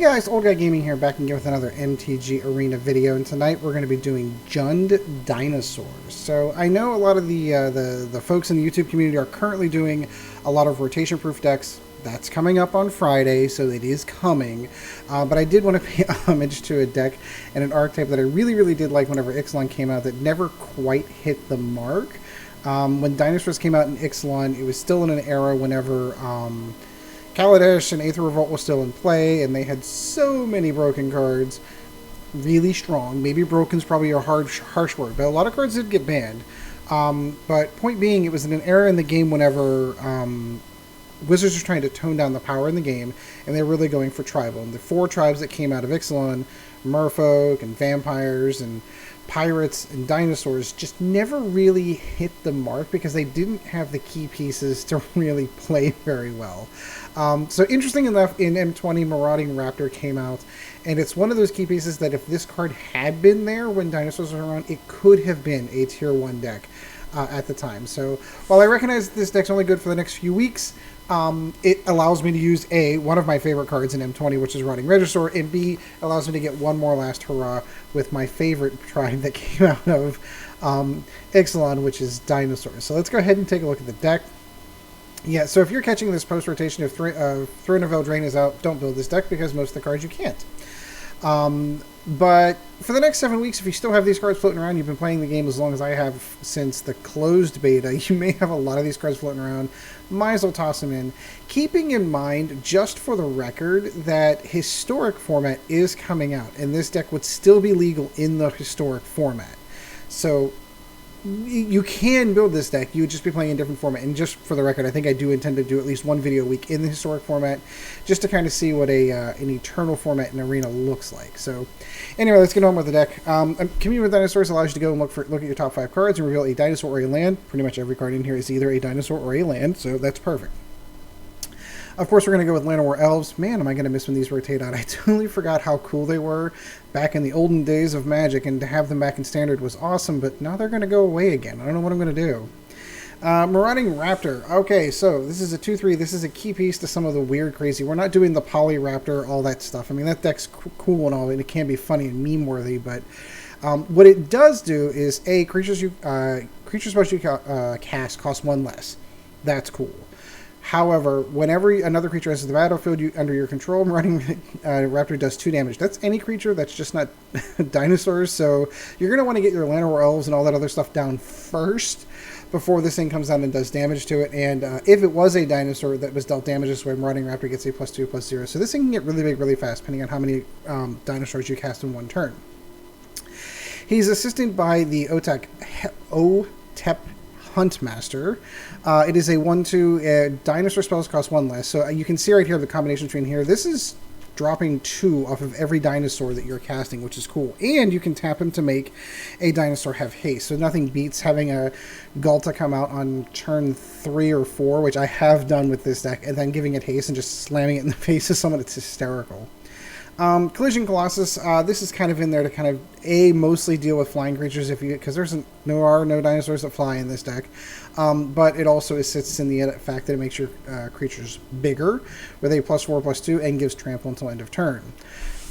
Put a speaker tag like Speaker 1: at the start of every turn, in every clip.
Speaker 1: guys, Old Guy Gaming here, back again with another MTG Arena video, and tonight we're going to be doing Jund Dinosaurs. So I know a lot of the folks in the YouTube community are currently doing a lot of rotation-proof decks. That's coming up on Friday, so it is coming. But I did want to pay homage to a deck and an archetype that I really did like whenever Ixalan came out that never quite hit the mark. When Dinosaurs came out in Ixalan, it was still in an era whenever Kaladesh and Aether Revolt was still in play, and they had so many broken cards. Really strong. Maybe broken's probably a harsh word, but a lot of cards did get banned. But point being, it was in an era in the game whenever Wizards were trying to tone down the power in the game, and they were really going for tribal. And the four tribes that came out of Ixalan, Merfolk and Vampires and Pirates and Dinosaurs, just never really hit the mark because they didn't have the key pieces to really play very well. So interesting enough, in M20, Marauding Raptor came out, and it's one of those key pieces that if this card had been there when Dinosaurs were around, it could have been a Tier 1 deck at the time. So while I recognize this deck's only good for the next few weeks, it allows me to use A, one of my favorite cards in M20, which is Rotting Regisaur, and B, allows me to get one more last hurrah with my favorite tribe that came out of Ixalan, which is Dinosaurs. So let's go ahead and take a look at the deck. Yeah, so if you're catching this post-rotation, if Throne of Eldraine is out, don't build this deck because most of the cards you can't. But for the next 7 weeks, if you still have these cards floating around, you've been playing the game as long as I have since the closed beta, you may have a lot of these cards floating around. Might as well toss them in. Keeping in mind, just for the record, that Historic format is coming out, and this deck would still be legal in the Historic format. So you can build this deck, you would just be playing in a different format. And just for the record, I think I do intend to do at least one video a week in the Historic format, just to kind of see what an Eternal format in Arena looks like. So anyway, let's get on with the deck. Commune with Dinosaurs allows you to go and look at your top 5 cards and reveal a dinosaur or a land. Pretty much every card in here is either a dinosaur or a land, so that's perfect. Of course, we're going to go with Llanowar Elves. Man, am I going to miss when these rotate out. I totally forgot how cool they were back in the olden days of Magic, and to have them back in Standard was awesome, but now they're going to go away again. I don't know what I'm going to do. Marauding Raptor. Okay, so this is a 2-3. This is a key piece to some of the weird, crazy. We're not doing the Poly Raptor, all that stuff. I mean, that deck's cool and all, and it can be funny and meme-worthy, but what it does do is, A, creatures spells you cast cost 1 less. That's cool. However, whenever another creature enters the battlefield under your control, Marauding Raptor does 2 damage. That's any creature that's just not dinosaurs, so you're going to want to get your Llanowar Elves and all that other stuff down first before this thing comes down and does damage to it. And if it was a dinosaur that was dealt damage this way, Marauding Raptor gets a +2/+0. So this thing can get really big really fast, depending on how many dinosaurs you cast in one turn. He's assisted by the Otepec Huntmaster. It is a 1/2. Dinosaur spells cost 1 less. So you can see right here the combination between here. This is dropping 2 off of every dinosaur that you're casting, which is cool. And you can tap him to make a dinosaur have haste. So nothing beats having a Ghalta come out on turn 3 or 4, which I have done with this deck, and then giving it haste and just slamming it in the face of someone. It's hysterical. Collision Colossus, this is kind of in there to kind of, mostly deal with flying creatures, because there are no dinosaurs that fly in this deck, but it also assists in the fact that it makes your creatures bigger, with a +4/+2, and gives trample until end of turn.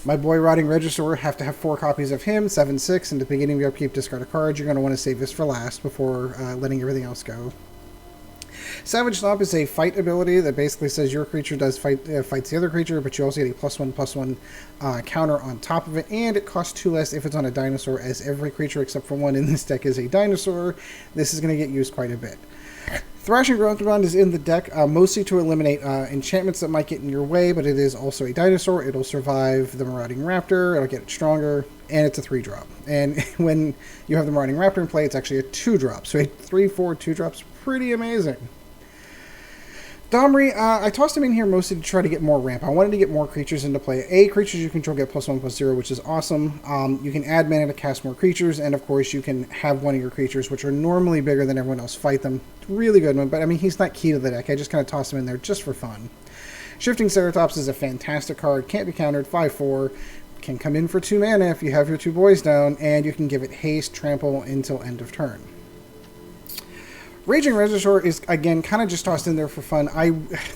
Speaker 1: My boy Rotting Regisaur, have to have 4 copies of him, 7/6, and at the beginning of your upkeep, discard a card. You're going to want to save this for last before letting everything else go. Savage Stomp is a fight ability that basically says your creature does fights the other creature, but you also get a +1/+1 counter on top of it, and it costs 2 less if it's on a dinosaur, as every creature except for one in this deck is a dinosaur. This is going to get used quite a bit. Thrashing Brontodon is in the deck, mostly to eliminate enchantments that might get in your way, but it is also a dinosaur. It'll survive the Marauding Raptor, it'll get it stronger, and it's a 3-drop. And when you have the Marauding Raptor in play, it's actually a 2-drop. So a 3/4 2-drop's pretty amazing. Domri, I tossed him in here mostly to try to get more ramp. I wanted to get more creatures into play. Creatures you control get +1/+0, which is awesome. You can add mana to cast more creatures, and of course you can have one of your creatures, which are normally bigger than everyone else, fight them. Really good one, but I mean, he's not key to the deck. I just kind of tossed him in there just for fun. Shifting Ceratops is a fantastic card. Can't be countered, 5/4. Can come in for 2 mana if you have your 2 boys down, and you can give it haste, trample until end of turn. Raging Regisaur is, again, kind of just tossed in there for fun.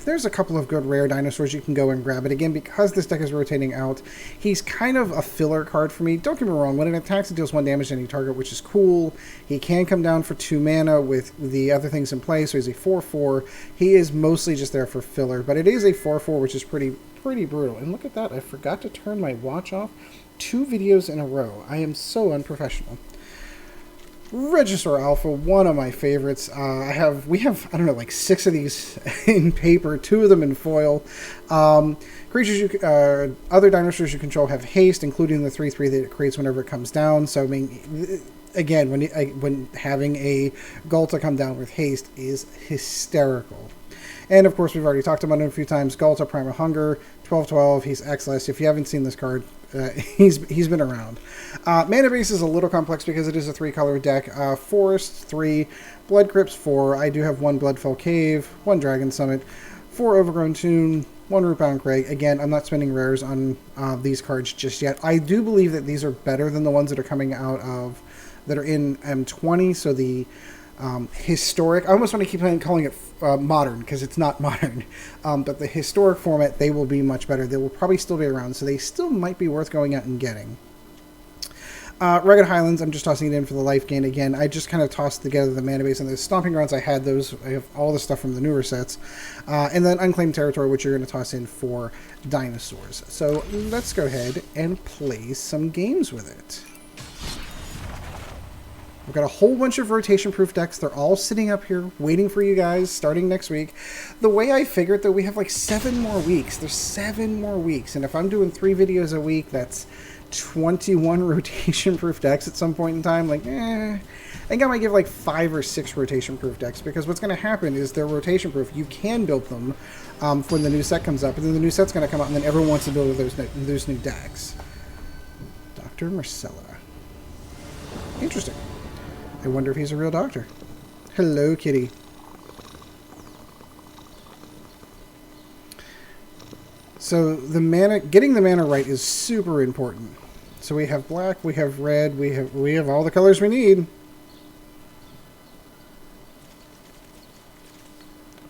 Speaker 1: There's a couple of good rare dinosaurs you can go and grab. But again, because this deck is rotating out, he's kind of a filler card for me. Don't get me wrong, when it attacks, it deals 1 damage to any target, which is cool. He can come down for 2 mana with the other things in play, so he's a 4/4. He is mostly just there for filler, but it is a 4/4, which is pretty brutal. And look at that, I forgot to turn my watch off 2 videos in a row. I am so unprofessional. Regisaur Alpha, one of my favorites. We have I don't know, like 6 of these in paper, 2 of them in foil. Creatures other dinosaurs you control have haste, including the 3/3 that it creates whenever it comes down. So I mean, again, when having a Ghalta come down with haste is hysterical. And of course, we've already talked about him a few times. Ghalta, Primal Hunger, 12/12. He's X-less. If you haven't seen this card, he's been around. Mana base is a little complex because it is a 3-color deck. Forest 3, Blood Crypt 4. I do have 1 Bloodfell Cave, 1 Dragon Summit, 4 Overgrown Tomb, 1 Rootbound Crag. Again, I'm not spending rares on these cards just yet. I do believe that these are better than the ones that are coming out of that are in M20. So the historic, I almost want to keep calling it modern because it's not modern, but the historic format, they will be much better. They will probably still be around, so they still might be worth going out and getting. Rugged Highlands, I'm just tossing it in for the life gain again. I just kind of tossed together the mana base and the Stomping Grounds. I had those. I have all the stuff from the newer sets. And then Unclaimed Territory, which you're going to toss in for dinosaurs. So let's go ahead and play some games with it. We've got a whole bunch of rotation-proof decks. They're all sitting up here waiting for you guys starting next week. The way I figured, though, we have like 7 more weeks. There's 7 more weeks. And if I'm doing 3 videos a week, that's 21 rotation-proof decks at some point in time. Like, I think I might give like 5 or 6 rotation-proof decks, because what's going to happen is they're rotation-proof. You can build them when the new set comes up, and then the new set's going to come out, and then everyone wants to build those new decks. Dr. Marcella. Interesting. I wonder if he's a real doctor. Hello, kitty. So getting the mana right is super important. So we have black, we have red, we have all the colors we need.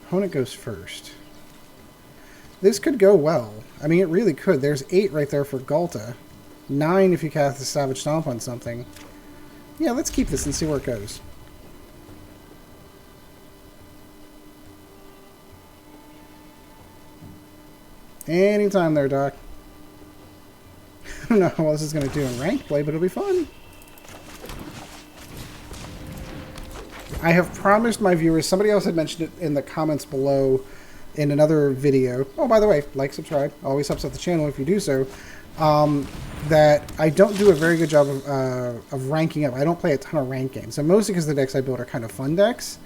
Speaker 1: Opponent goes first. This could go well. I mean, it really could. There's 8 right there for Ghalta. 9 if you cast the Savage Stomp on something. Yeah, let's keep this and see where it goes. Anytime there, Doc. I don't know how this is going to do in ranked play, but it'll be fun. I have promised my viewers, somebody else had mentioned it in the comments below in another video. Oh, by the way, like, subscribe. Always helps out the channel if you do so. That I don't do a very good job of ranking up. I don't play a ton of ranked games. And mostly because the decks I build are kind of fun decks.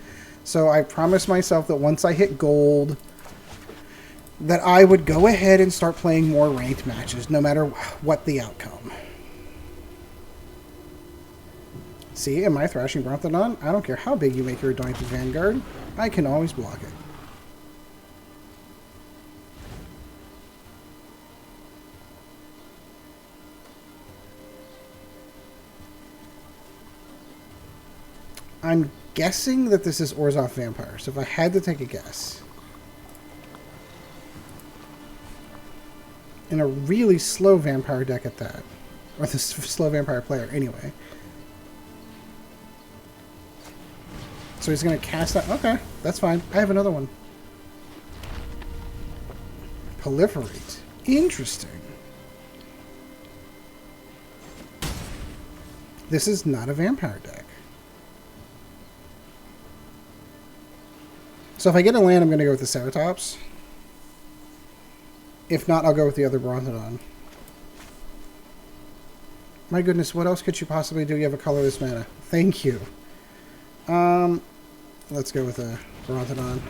Speaker 1: So I promised myself that once I hit gold, that I would go ahead and start playing more ranked matches, no matter what the outcome. See, am I Thrashing Brontodon? I don't care how big you make your Anointed Vanguard. I can always block it. I'm guessing that this is Orzhov Vampire, so if I had to take a guess. In a really slow vampire deck at that. Or the slow vampire player, anyway. So he's going to cast that. Okay, that's fine. I have another one. Proliferate. Interesting. This is not a vampire deck. So if I get a land, I'm going to go with the Ceratops. If not, I'll go with the other Brontodon. My goodness, what else could you possibly do? You have a colorless mana. Thank you. Let's go with a Brontodon.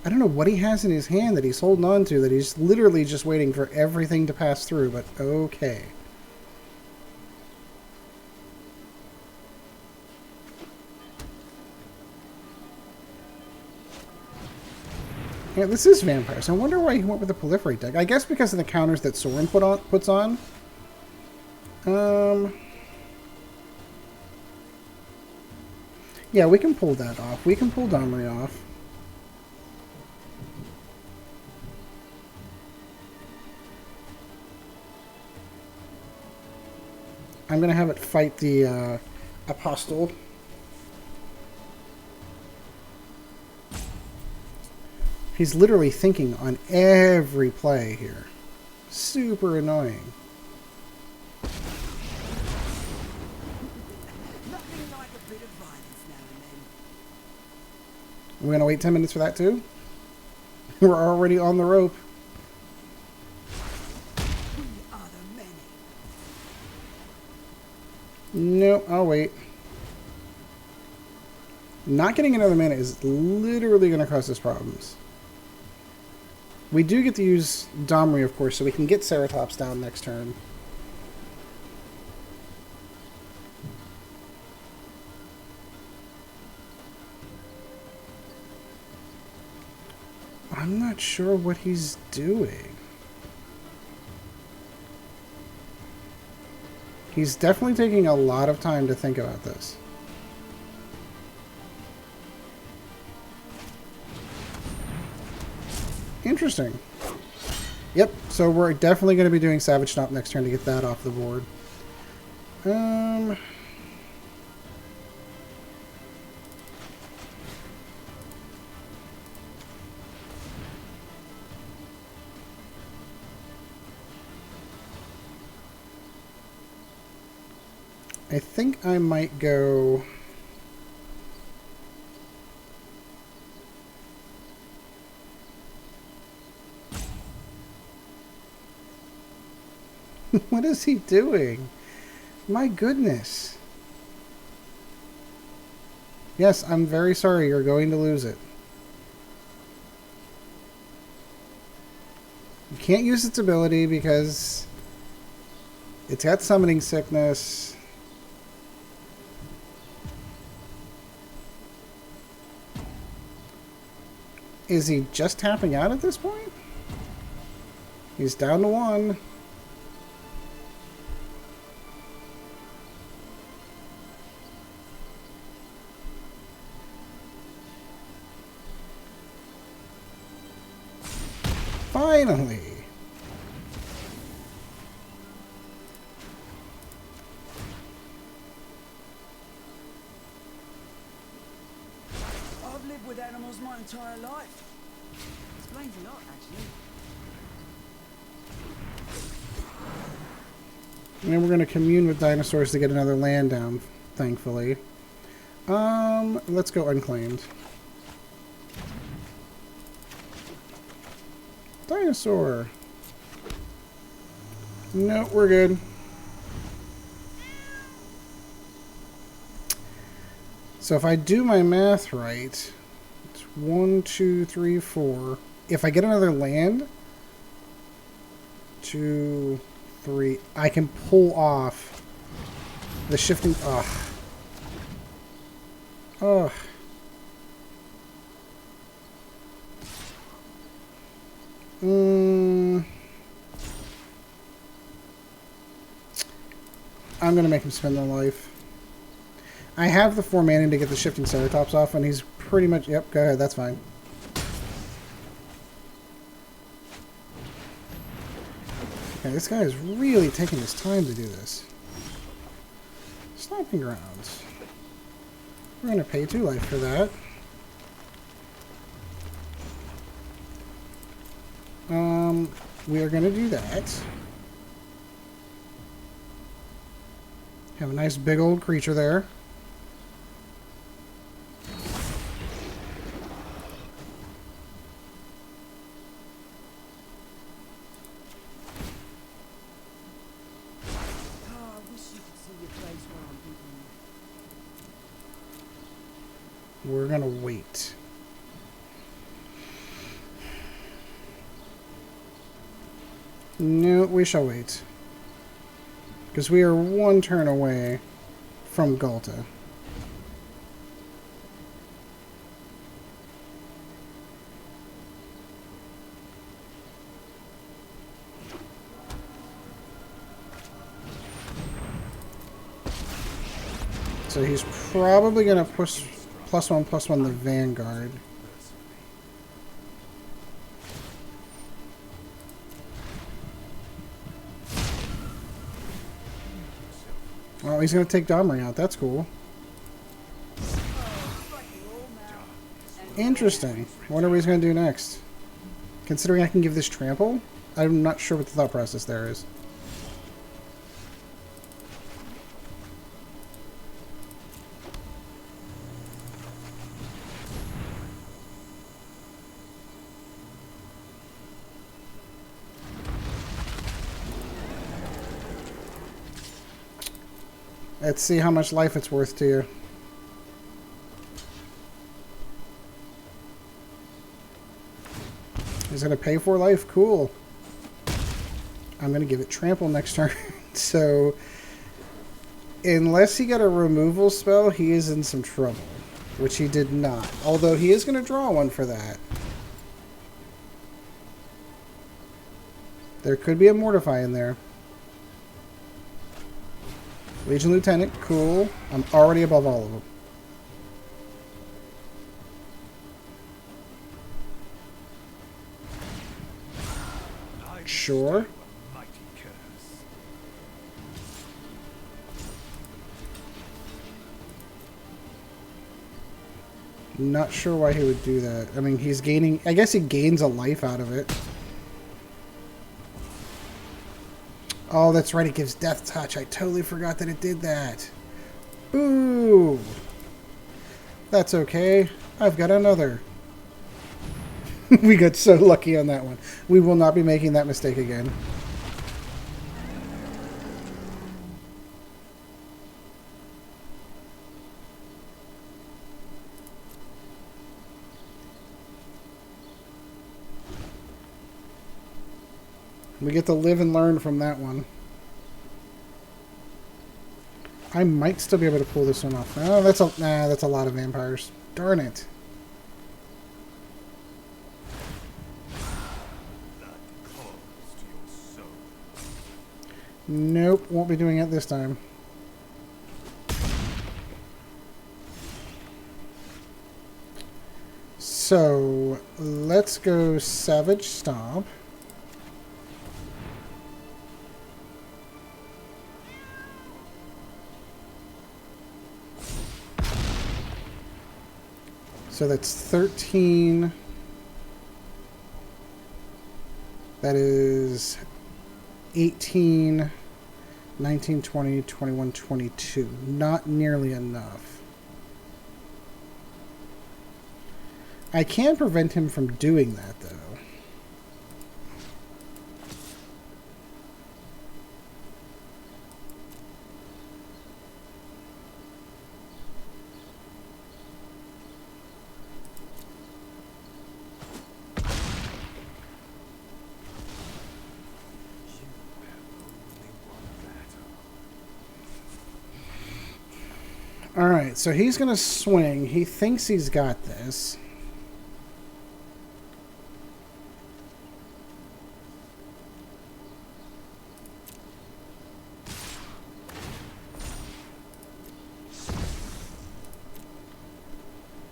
Speaker 1: I don't know what he has in his hand that he's holding on to, that he's literally just waiting for everything to pass through, but okay. Yeah, this is vampires. I wonder why he went with the proliferate deck. I guess because of the counters that Sorin puts on. Yeah, we can pull that off. We can pull Domri off. I'm going to have it fight the Apostle. He's literally thinking on every play here. Super annoying.
Speaker 2: Nothing like a bit of violence now and then.
Speaker 1: We're going to wait 10 minutes for that too? We're already on the rope.
Speaker 2: We are the many.
Speaker 1: No, I'll wait. Not getting another mana is literally going to cause us problems. We do get to use Domri, of course, so we can get Ceratops down next turn. I'm not sure what he's doing. He's definitely taking a lot of time to think about this. Interesting. Yep, so we're definitely going to be doing Savage Stomp next turn to get that off the board. I think I might go... What is he doing? My goodness. Yes, I'm very sorry. You're going to lose it. You can't use its ability because it's got summoning sickness. Is he just tapping out at this point? He's down to 1. Finally!
Speaker 2: I've lived with animals my entire life. Explains a lot, actually.
Speaker 1: And we're going to commune with dinosaurs to get another land down, thankfully. Let's go Unclaimed. Dinosaur. No, we're good. So if I do my math right, it's 1, 2, 3, 4. If I get another land, 2, 3, I can pull off the shifting. Ugh. Ugh. I'm going to make him spend the life. I have the 4 mana to get the Shifting Ceratops off, and he's pretty much... Yep, go ahead, that's fine. Okay, this guy is really taking his time to do this. Stomping Grounds. We're going to pay 2 life for that. We are going to do that. Have a nice big old creature there. We're going to wait. No, we shall wait. Because we are 1 turn away from Ghalta. So he's probably going to push +1/+1 the Vanguard. Oh, he's going to take Domri out. That's cool. Interesting. Wonder what he's going to do next. Considering I can give this trample, I'm not sure what the thought process there is. Let's see how much life it's worth to you. He's going to pay for life. Cool. I'm going to give it trample next turn. So, unless he got a removal spell, he is in some trouble. Which he did not. Although he is going to draw one for that. There could be a Mortify in there. Legion Lieutenant, cool. I'm already above all of them. Sure. Not sure why he would do that. I mean, he's gaining... I guess he gains a life out of it. Oh, that's right. It gives Death Touch. I totally forgot that it did that. Boo! That's okay. I've got another. We got so lucky on that one. We will not be making that mistake again. We get to live and learn from that one. I might still be able to pull this one off. Oh, that's a lot of vampires. Darn it. Nope, won't be doing it this time. So, let's go Savage Stomp. So that's 13. That is 18, 19, 20, 21, 22. Not nearly enough. I can prevent him from doing that, though. Alright, so he's going to swing. He thinks he's got this.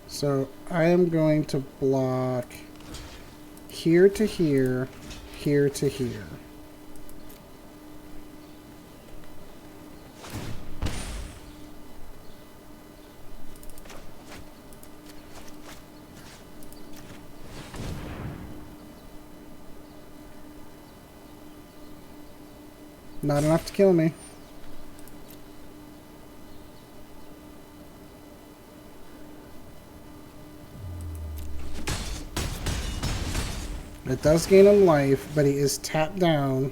Speaker 1: So I am going to block here to here, here to here. Not enough to kill me. It does gain him life, but he is tapped down.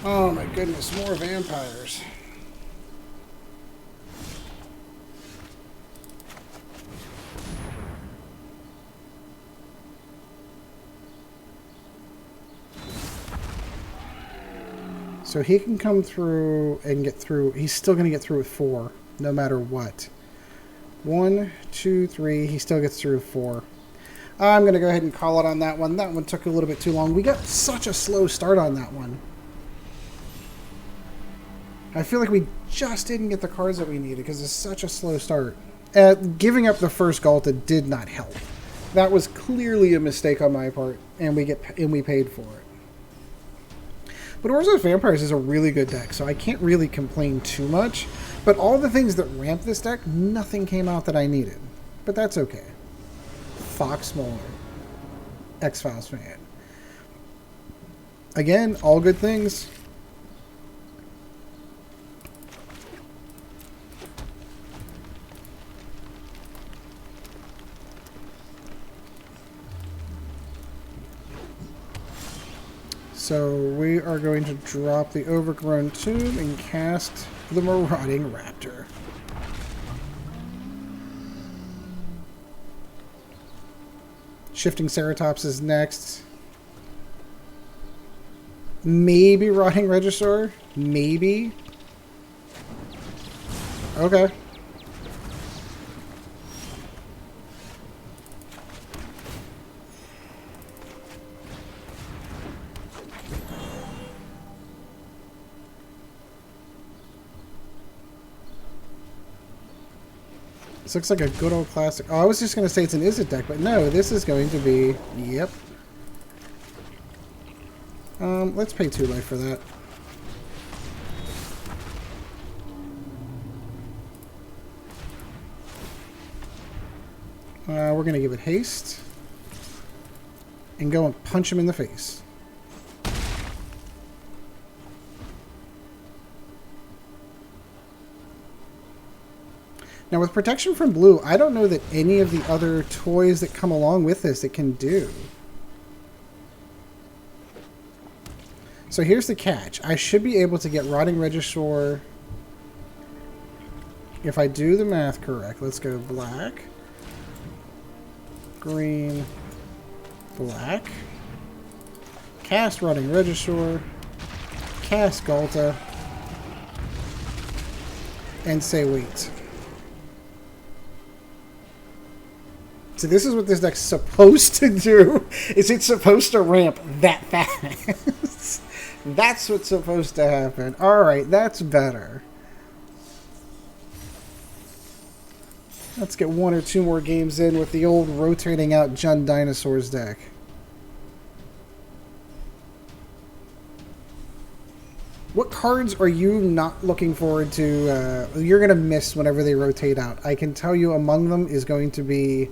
Speaker 1: Oh my goodness, more vampires. So he can come through and get through. He's still going to get through with 4, no matter what. 1, 2, 3. He still gets through with 4. I'm going to go ahead and call it on that one. That one took a little bit too long. We got such a slow start on that one. I feel like we just didn't get the cards that we needed because it's such a slow start. Giving up the first Ghalta did not help. That was clearly a mistake on my part, and we paid for it. But Orza's Vampires is a really good deck, so I can't really complain too much. But all the things that ramp this deck, nothing came out that I needed. But that's okay. Fox Molar. X-Files fan. Again, all good things. So we are going to drop the Overgrown Tomb and cast the Marauding Raptor. Shifting Ceratops is next. Maybe Rotting Regisaur? Maybe. Okay. This looks like a good old classic. Oh, I was just going to say it's an Izzet deck, but no, this is going to be... Yep. Let's pay 2 life for that. We're going to give it haste. And go and punch him in the face. Now with protection from blue, I don't know that any of the other toys that come along with this it can do. So here's the catch. I should be able to get Rotting Regisaur. If I do the math correct, let's go black, green, black, cast Rotting Regisaur, cast Ghalta, and say wait. So this is what this deck's supposed to do. Is it supposed to ramp that fast? That's what's supposed to happen. Alright, that's better. Let's get 1 or 2 more games in with the old rotating out Jund Dinosaurs deck. What cards are you not looking forward to? You're going to miss whenever they rotate out. I can tell you among them is going to be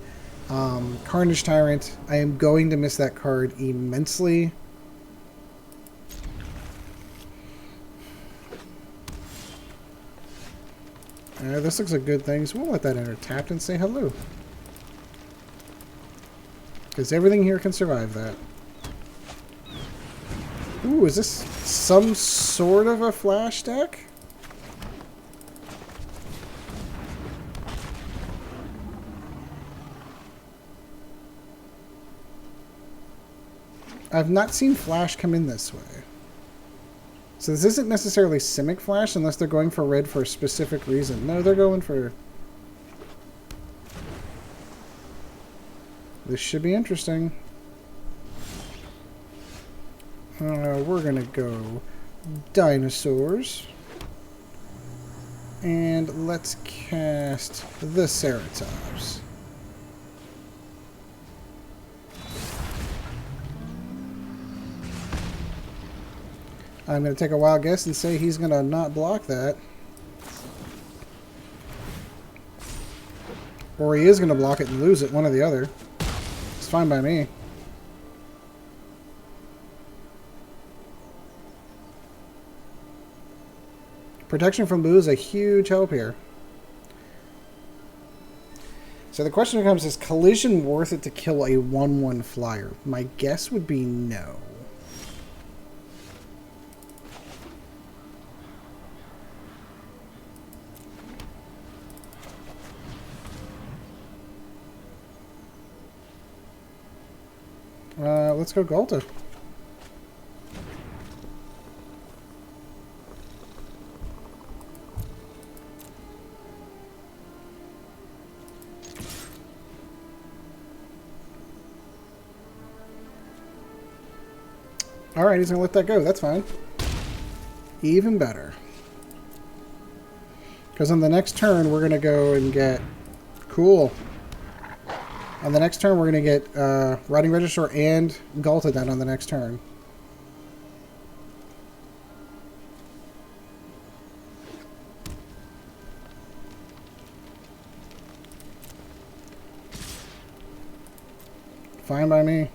Speaker 1: Carnage Tyrant. I am going to miss that card immensely. This looks like good things. We'll let that enter tapped and say hello. Because everything here can survive that. Ooh, is this some sort of a flash deck? I've not seen Flash come in this way. So this isn't necessarily Simic Flash unless they're going for red for a specific reason. No, they're going for... This should be interesting. We're going to go Dinosaurs. And let's cast the Ceratops. I'm going to take a wild guess and say he's going to not block that. Or he is going to block it and lose it, one or the other. It's fine by me. Protection from blue is a huge help here. So the question becomes, is Collision worth it to kill a 1/1 flyer? My guess would be no. Let's go Ghalta. Alright, he's going to let that go. That's fine. Even better. Because on the next turn, we're going to go and get... Cool. On the next turn, we're going to get Rotting Regisaur and Ghalta down on the next turn. Fine by me.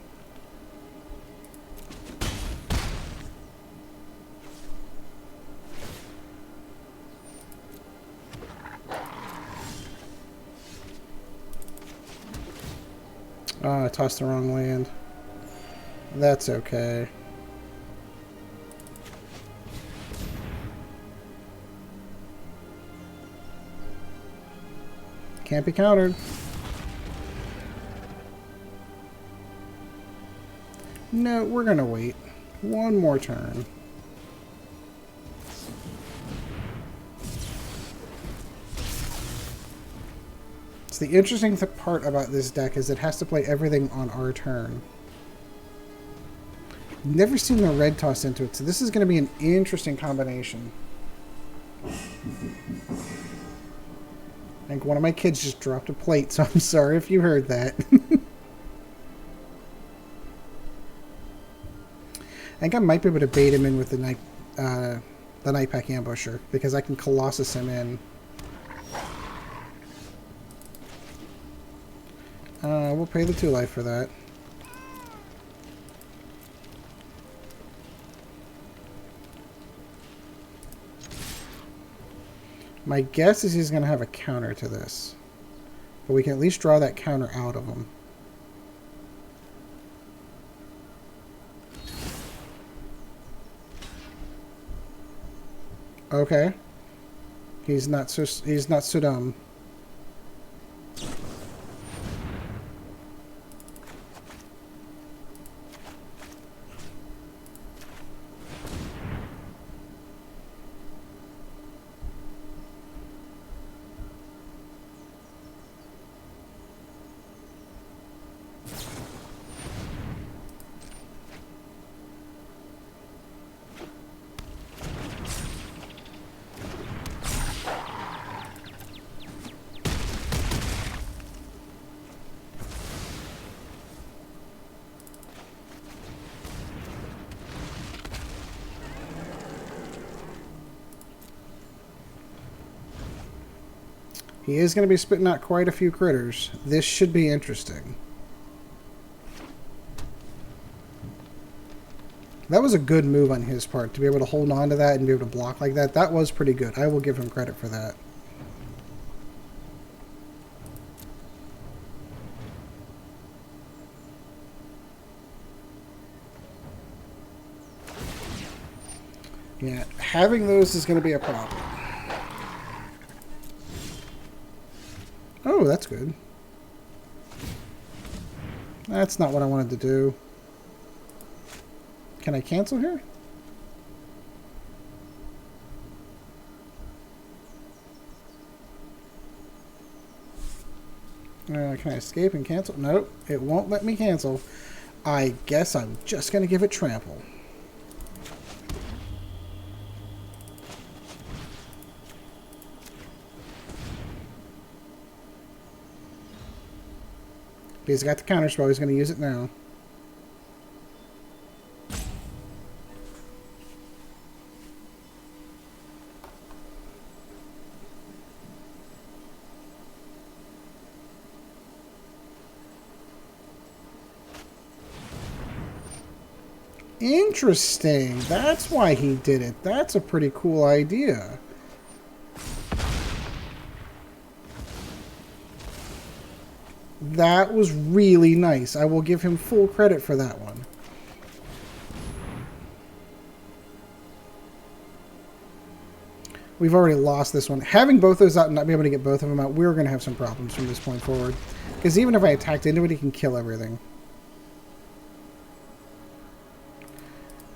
Speaker 1: Oh, I tossed the wrong land. That's okay. Can't be countered. No, we're gonna wait. One more turn. So the interesting part about this deck is it has to play everything on our turn. Never seen the red toss into it, so this is going to be an interesting combination. I think one of my kids just dropped a plate, so I'm sorry if you heard that. I think I might be able to bait him in with the Night Pack Ambusher, because I can Colossus him in. We'll pay the 2 life for that. My guess is he's going to have a counter to this. But we can at least draw that counter out of him. Okay. He's not so dumb. He is going to be spitting out quite a few critters. This should be interesting. That was a good move on his part, to be able to hold on to that and be able to block like that. That was pretty good. I will give him credit for that. Yeah, having those is going to be a problem. Oh, that's good. That's not what I wanted to do. Can I cancel here? Can I escape and cancel? Nope, it won't let me cancel. I guess I'm just going to give it trample. He's got the counter spell. He's going to use it now. Interesting. That's why he did it. That's a pretty cool idea. That was really nice. I will give him full credit for that one. We've already lost this one. Having both those out and not being able to get both of them out, we're going to have some problems from this point forward. Because even if I attacked into it, he can kill everything.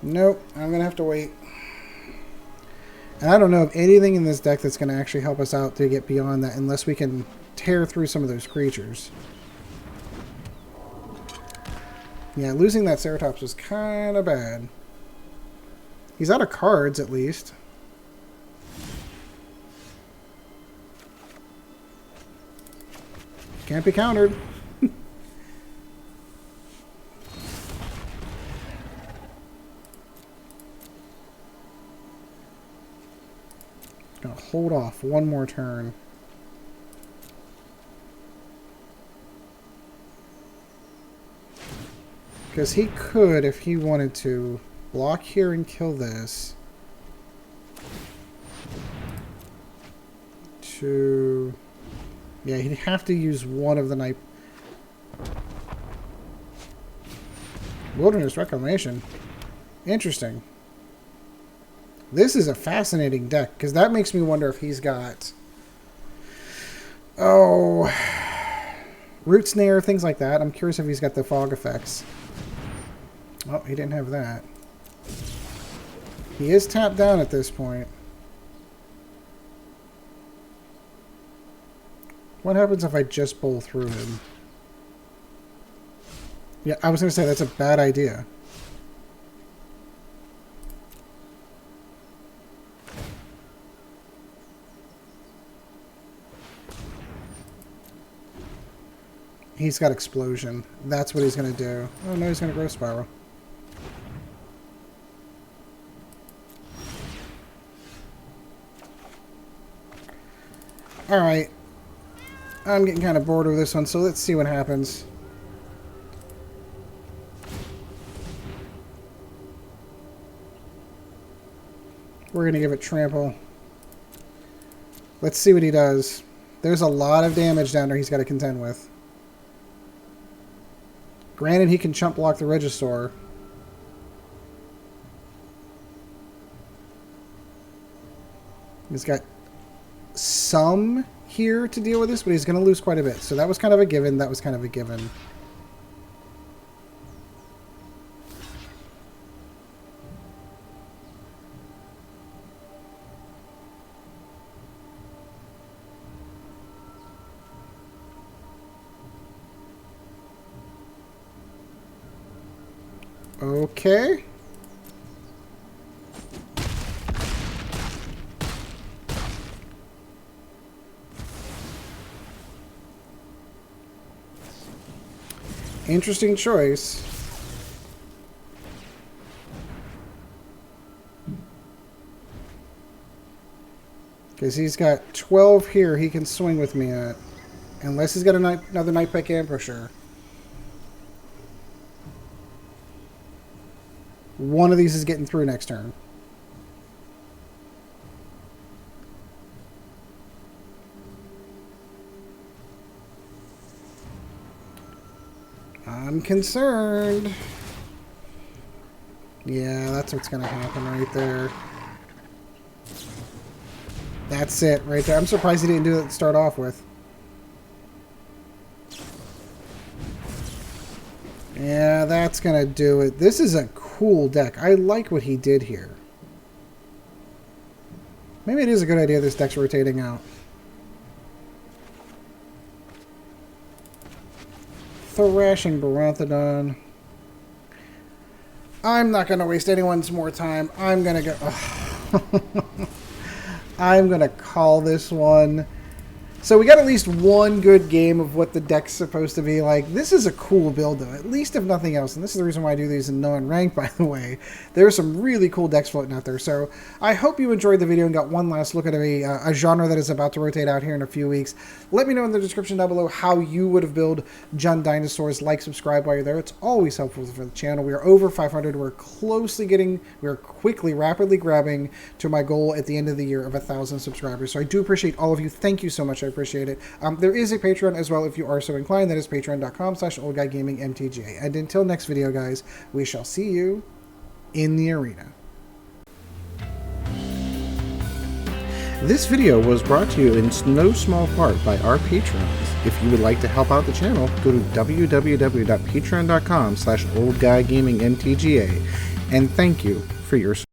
Speaker 1: Nope, I'm going to have to wait. And I don't know of anything in this deck that's going to actually help us out to get beyond that unless we can tear through some of those creatures. Yeah, losing that Ceratops was kind of bad. He's out of cards, at least. Can't be countered. Gonna hold off one more turn. Because he could, if he wanted to, block here and kill this. Yeah, he'd have to use one of the night. Wilderness Reclamation. Interesting. This is a fascinating deck, because that makes me wonder if he's got... Oh... Root Snare, things like that. I'm curious if he's got the fog effects. Oh, he didn't have that. He is tapped down at this point. What happens if I just bowl through him? Yeah, I was going to say that's a bad idea. He's got Explosion. That's what he's going to do. Oh no, he's going to Growth Spiral. Alright. I'm getting kind of bored with this one, so let's see what happens. We're going to give it Trample. Let's see what he does. There's a lot of damage down there he's got to contend with. Granted, he can chump block the Regisaur. He's got some here to deal with this, but he's going to lose quite a bit. So that was kind of a given. That was kind of a given. Okay. Interesting choice. Because he's got 12 here he can swing with me at. Unless he's got another Nightpeck Ambusher. One of these is getting through next turn. I'm concerned. Yeah, that's what's going to happen right there. That's it right there. I'm surprised he didn't do it to start off with. Yeah, that's going to do it. This is a cool deck. I like what he did here. Maybe it is a good idea this deck's rotating out. Thrashing Brontodon. I'm not going to waste anyone's more time. I'm going to go... Oh. I'm going to call this one. So we got at least one good game of what the deck's supposed to be like. This is a cool build, though, at least if nothing else. And this is the reason why I do these in non-ranked, by the way. There are some really cool decks floating out there. So I hope you enjoyed the video and got one last look at a genre that is about to rotate out here in a few weeks. Let me know in the description down below how you would have built Jund Dinosaurs. Like, subscribe while you're there. It's always helpful for the channel. We are over 500. We're quickly, rapidly grabbing to my goal at the end of the year of 1,000 subscribers. So I do appreciate all of you. Thank you so much. I appreciate it. There is a Patreon as well if you are so inclined. That is patreon.com/oldguygamingmtga. And until next video, guys, we shall see you in the arena. This video was brought to you in no small part by our patrons. If you would like to help out the channel, go to www.patreon.com/oldguygamingmtga. And thank you for your support.